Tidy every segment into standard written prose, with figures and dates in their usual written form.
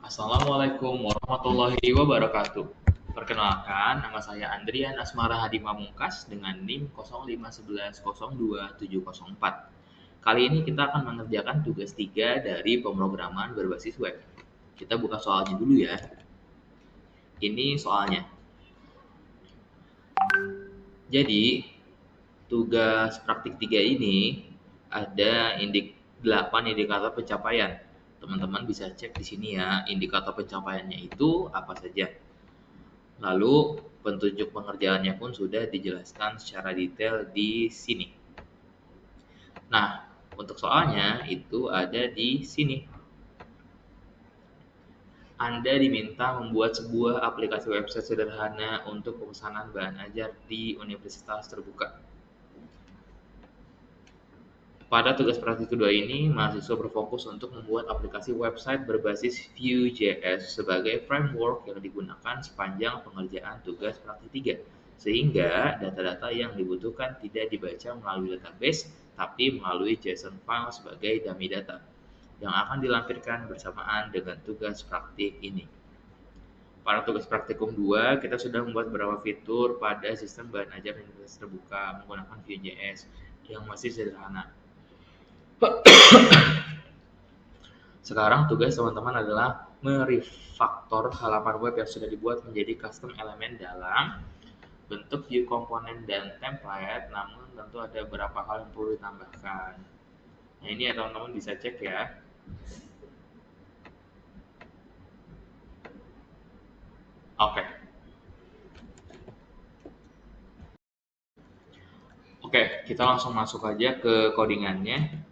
Assalamualaikum warahmatullahi wabarakatuh. Perkenalkan, nama saya Andrian Asmara Hadi Pamungkas dengan NIM 0511027004. Kali ini kita akan mengerjakan tugas 3 dari pemrograman berbasis web. Kita buka soalnya dulu ya. Ini soalnya. Jadi, tugas praktik 3 ini ada 8 indikator pencapaian. Teman-teman bisa cek di sini ya, indikator pencapaiannya itu apa saja. Lalu petunjuk pengerjaannya pun sudah dijelaskan secara detail di sini. Nah, untuk soalnya itu ada di sini. Anda diminta membuat sebuah aplikasi website sederhana untuk pemesanan bahan ajar di universitas terbuka. Pada tugas praktik kedua ini, mahasiswa berfokus untuk membuat aplikasi website berbasis Vue.js sebagai framework yang digunakan sepanjang pengerjaan tugas praktik 3, sehingga data-data yang dibutuhkan tidak dibaca melalui database, tapi melalui JSON file sebagai dummy data, yang akan dilampirkan bersamaan dengan tugas praktik ini. Pada tugas praktikum 2, kita sudah membuat beberapa fitur pada sistem bahan ajar universitas terbuka menggunakan Vue.js yang masih sederhana. Sekarang tugas teman-teman adalah merefaktor halaman web yang sudah dibuat menjadi custom elemen dalam bentuk view komponen dan template, namun tentu ada beberapa hal yang perlu ditambahkan. Nah, ini ya teman-teman bisa cek ya. Oke. Oke, kita langsung masuk aja ke codingannya.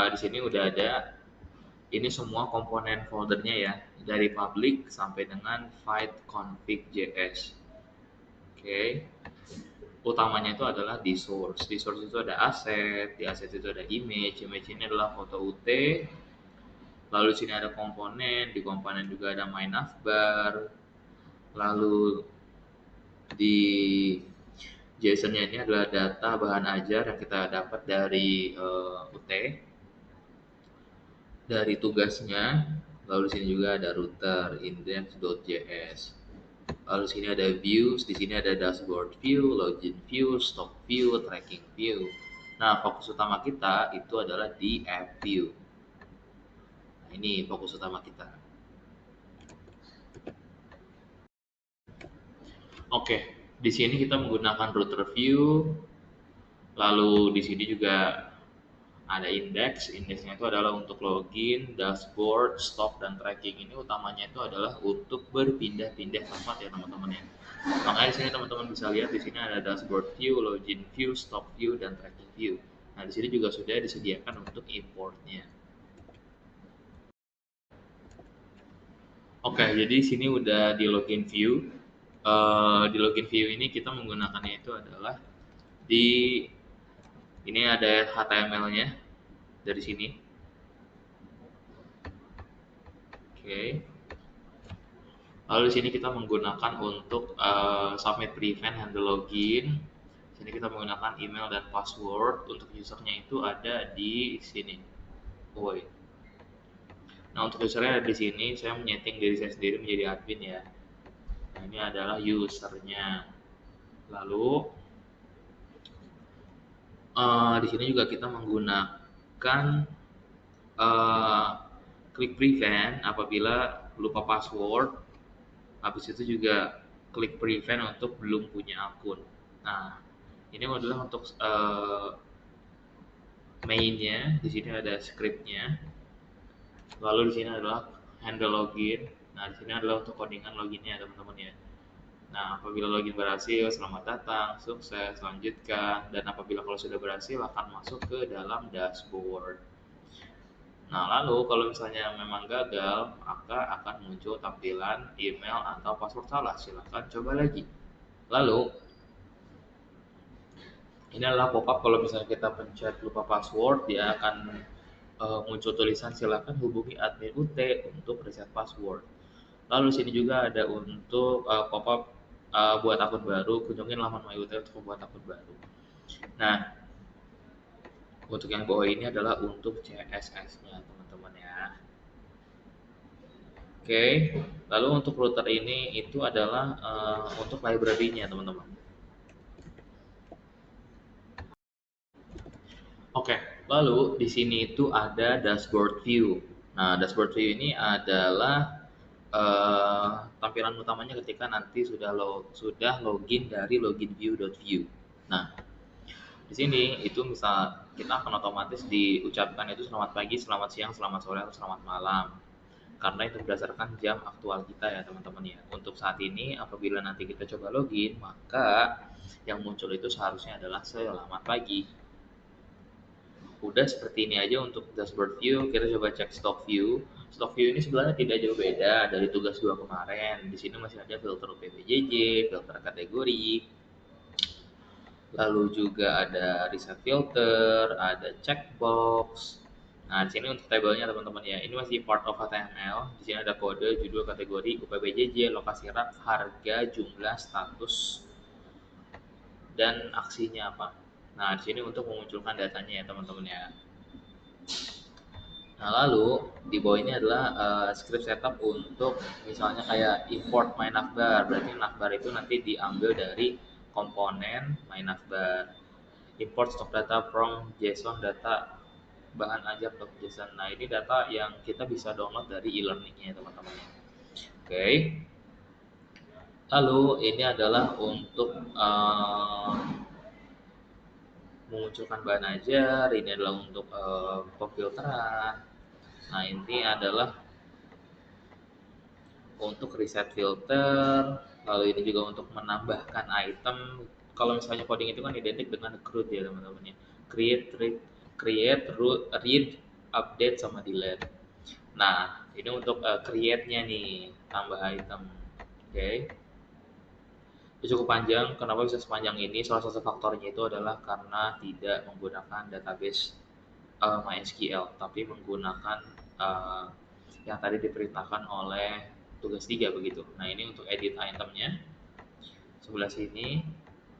Di sini udah ada ini semua komponen foldernya ya, dari public sampai dengan fight config.js. Oke. Utamanya itu adalah di source. Di source itu ada aset, di aset itu ada image ini adalah foto UT. Lalu di sini ada komponen, di komponen juga ada my navbar. Lalu di JSON-nya ini adalah data bahan ajar yang kita dapat dari UT, dari tugasnya. Lalu di sini juga ada router index.js. Lalu di sini ada views, di sini ada dashboard view, login view, stock view, tracking view. Nah, fokus utama kita itu adalah di app view. Nah, ini fokus utama kita. Oke, di sini kita menggunakan router view. Lalu di sini juga ada index. Indeksnya itu adalah untuk login, dashboard, stock, dan tracking. Ini utamanya itu adalah untuk berpindah-pindah tempat ya teman-teman ya. Makanya di sini teman-teman bisa lihat di sini ada dashboard view, login view, stock view, dan tracking view. Nah, di sini juga sudah disediakan untuk importnya. Oke, jadi di sini udah di login view. Di login view ini kita menggunakannya itu adalah di ini ada HTML-nya dari sini. Oke. Lalu di sini kita menggunakan untuk submit prevent handle login. Sini kita menggunakan email dan password. Untuk usernya itu ada di sini. Void. Nah, untuk usernya ada di sini. Saya menyeting diri saya sendiri menjadi admin ya. Nah, ini adalah usernya. Lalu di sini juga kita menggunakan klik prevent apabila lupa password. Habis itu juga klik prevent untuk belum punya akun. Nah, ini adalah untuk mainnya. Di sini ada scriptnya. Lalu di sini adalah handle login. Nah, di sini adalah untuk codingan loginnya teman-teman ya. Nah, apabila login berhasil, selamat datang, sukses, lanjutkan. Dan apabila kalau sudah berhasil, akan masuk ke dalam dashboard. Nah, lalu kalau misalnya memang gagal, maka akan muncul tampilan email atau password salah. Silahkan coba lagi. Lalu, ini adalah pop-up kalau misalnya kita pencet lupa password, dia akan muncul tulisan silakan hubungi admin UT untuk reset password. Lalu di sini juga ada untuk pop-up buat akun baru, kunjungin laman MyUT untuk membuat akun baru. Nah, untuk yang bawah ini adalah untuk CSS-nya teman-teman ya. Oke, lalu untuk router ini itu adalah untuk library-nya teman-teman. Oke, lalu di sini itu ada dashboard view. Nah, dashboard view ini adalah tampilan utamanya ketika nanti sudah login dari loginview.view. Nah, di sini itu misal kita akan otomatis diucapkan itu selamat pagi, selamat siang, selamat sore, atau selamat malam. Karena itu berdasarkan jam aktual kita ya teman-teman ya. Untuk saat ini apabila nanti kita coba login, maka yang muncul itu seharusnya adalah selamat pagi. Udah seperti ini aja untuk dashboard view. Kita coba cek stock view. Stock view ini sebenarnya tidak jauh beda dari tugas 2 kemarin. Di sini masih ada filter UPBJJ, filter kategori, lalu juga ada reset filter, ada checkbox. Nah, di sini untuk tabelnya teman-teman ya. Ini masih part of HTML. Di sini ada kode, judul, kategori, UPBJJ, lokasi rak, harga, jumlah, status, dan aksinya apa. Nah, di sini untuk memunculkan datanya ya teman-teman ya. Nah, lalu di bawah ini adalah script setup untuk misalnya kayak import my navbar. Berarti navbar itu nanti diambil dari komponen my navbar. Import stock data from JSON data bahan ajar.json. Nah, ini data yang kita bisa download dari e-learningnya teman-teman. Oke. Lalu ini adalah untuk memunculkan bahan ajar. Ini adalah untuk pemfilteran. Nah, ini adalah untuk reset filter, lalu ini juga untuk menambahkan item. Kalau misalnya coding itu kan identik dengan CRUD ya teman-teman ya. Create, read, update sama delete. Nah, ini untuk create-nya nih, tambah item. Oke. Okay. Itu cukup panjang. Kenapa bisa sepanjang ini? Salah satu faktornya itu adalah karena tidak menggunakan database MySQL, tapi menggunakan yang tadi diperintahkan oleh tugas 3 begitu. Nah, ini untuk edit itemnya. Sebelah sini,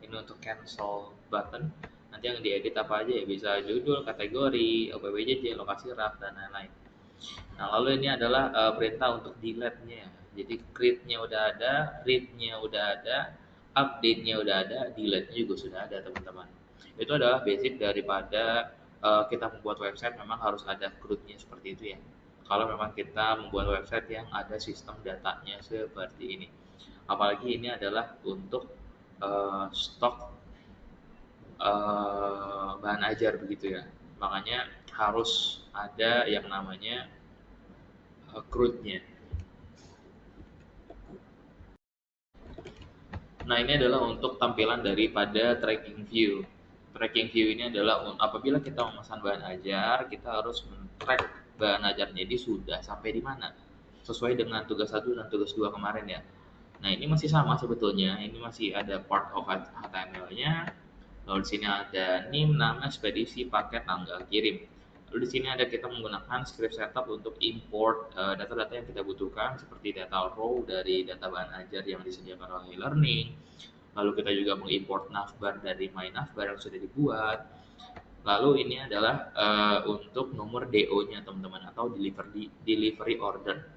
ini untuk cancel button. Nanti yang diedit apa aja ya, bisa judul, kategori, OPWJJ, lokasi rak, dan lain-lain. Nah, lalu ini adalah perintah untuk delete-nya. Jadi create-nya udah ada, read-nya udah ada, update-nya udah ada, delete-nya juga sudah ada teman-teman. Itu adalah basic daripada kita membuat website, memang harus ada CRUD-nya seperti itu ya. Kalau memang kita membuat website yang ada sistem datanya seperti ini. Apalagi ini adalah untuk stok bahan ajar begitu ya. Makanya harus ada yang namanya CRUD-nya. Nah, ini adalah untuk tampilan daripada tracking view. Tracking view ini adalah apabila kita memesan bahan ajar, kita harus men-track bahan ajarnya ini sudah sampai di mana. Sesuai dengan tugas 1 dan tugas 2 kemarin ya. Nah, ini masih sama sebetulnya. Ini masih ada part of HTML-nya. Lalu di sini ada NIM, nama, ekspedisi, paket, tanggal kirim. Lalu di sini ada kita menggunakan script setup untuk import data-data yang kita butuhkan seperti data raw dari data bahan ajar yang disediakan oleh e-learning. Lalu kita juga mengimport navbar dari my navbar yang sudah dibuat. Lalu ini adalah untuk nomor DO-nya teman-teman atau delivery order.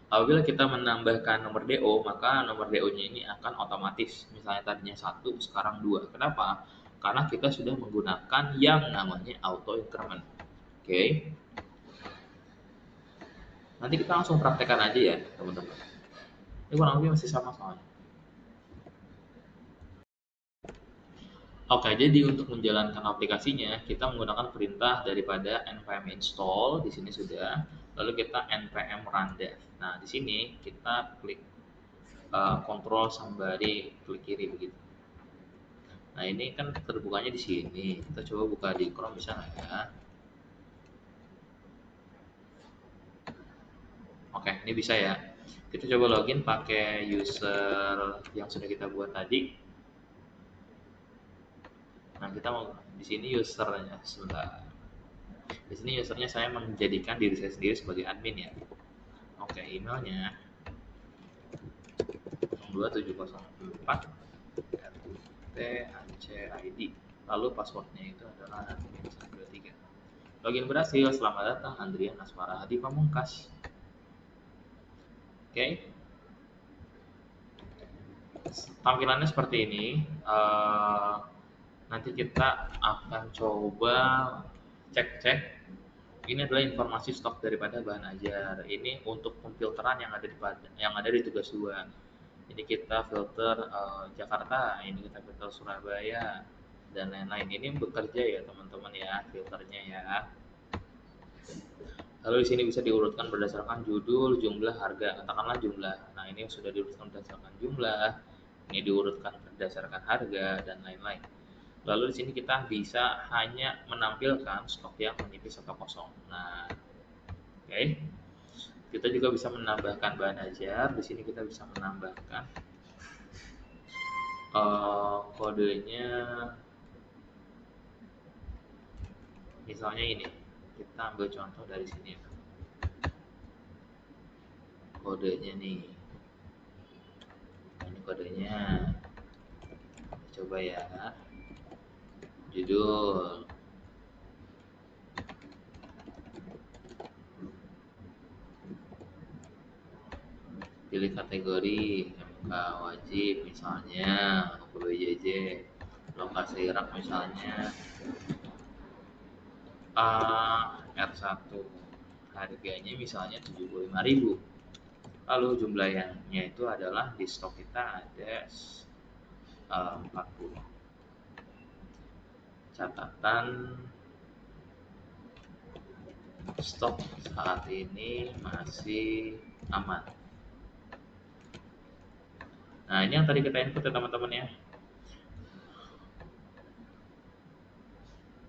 Apabila kita menambahkan nomor DO, maka nomor DO-nya ini akan otomatis. Misalnya tadinya 1, sekarang 2. Kenapa? Karena kita sudah menggunakan yang namanya auto increment. Oke. Okay. Nanti kita langsung praktekkan aja ya, teman-teman. Ini kurang lebih masih sama soalnya. Oke, jadi untuk menjalankan aplikasinya, kita menggunakan perintah daripada npm install, di sini sudah, lalu kita npm run dev. Nah, di sini kita klik control sembari klik kiri begitu. Nah, ini kan terbukanya di sini. Kita coba buka di Chrome bisa nggak ya? Oke, ini bisa ya. Kita coba login pakai user yang sudah kita buat tadi. Nah, kita mau di sini usernya sebentar. Di sini usernya saya menjadikan diri saya sendiri sebagai admin ya. Oke, emailnya 02704 @tacid. Lalu passwordnya itu adalah admin 123. Login berhasil. Selamat datang Andrian Asmara Hadi Pamungkas. Tampilannya seperti ini. Eh, Nanti kita akan coba cek-cek. Ini adalah informasi stok daripada bahan ajar. Ini untuk pemfilteran yang ada di tugas 2. Ini kita filter Jakarta, ini kita filter Surabaya, dan lain-lain. Ini bekerja ya teman-teman ya, filternya ya. Lalu di sini bisa diurutkan berdasarkan judul, jumlah, harga. Katakanlah jumlah. Nah, ini sudah diurutkan berdasarkan jumlah, ini diurutkan berdasarkan harga, dan lain-lain. Lalu di sini kita bisa hanya menampilkan stok yang menipis atau kosong. Nah, oke. Kita juga bisa menambahkan bahan ajar. Di sini kita bisa menambahkan kodenya. Misalnya ini, kita ambil contoh dari sini ya. Kodenya nih. Ini kodenya. Coba ya. Judul. Pilih kategori MK wajib misalnya, PBJJ, lokasi rak misalnya R1. Harganya misalnya 75.000. Lalu jumlahnya itu adalah di stok kita ada 40. Catatan stok saat ini masih aman. Nah, ini yang tadi kita input ya teman-teman ya.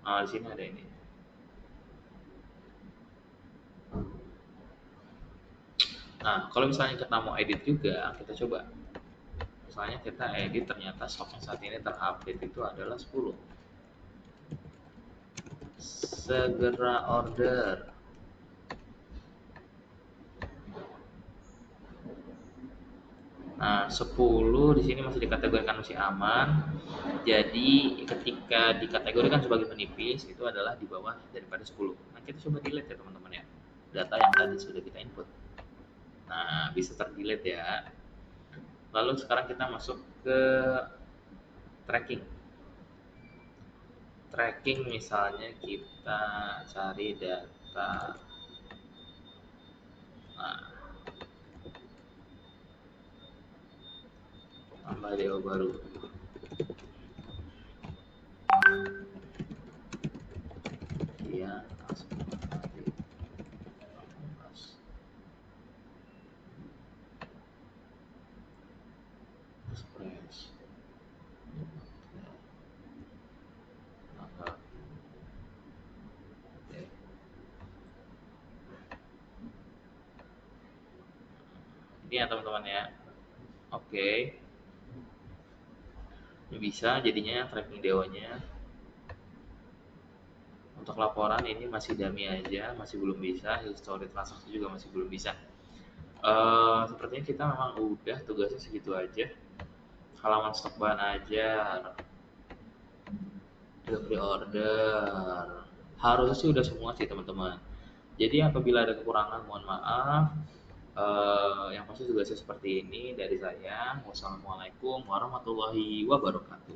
Di sini ada ini. Nah, kalau misalnya kita mau edit juga, kita coba. Misalnya kita edit, ternyata stok yang saat ini terupdate itu adalah 10. Segera order. Nah, 10 di sini masih dikategorikan masih aman. Jadi ketika dikategorikan sebagai menipis itu adalah di bawah daripada 10. Nah, kita coba delete ya teman-teman ya. Data yang tadi sudah kita input. Nah, bisa terdelete ya. Lalu sekarang kita masuk ke tracking. Tracking misalnya kita cari data. Nah, tambah DO baru. Iya, langsung mati. Express. Ini ya teman-teman ya. Oke. Ini bisa jadinya tracking DO-nya. Untuk laporan ini masih dummy aja, masih belum bisa. History transaksi juga masih belum bisa. Sepertinya kita memang udah tugasnya segitu aja. Halaman stok bahan ajar, delivery order, harusnya sih udah semua sih teman-teman. Jadi apabila ada kekurangan mohon maaf. Yang pasti tugasnya seperti ini dari saya. Wassalamualaikum warahmatullahi wabarakatuh.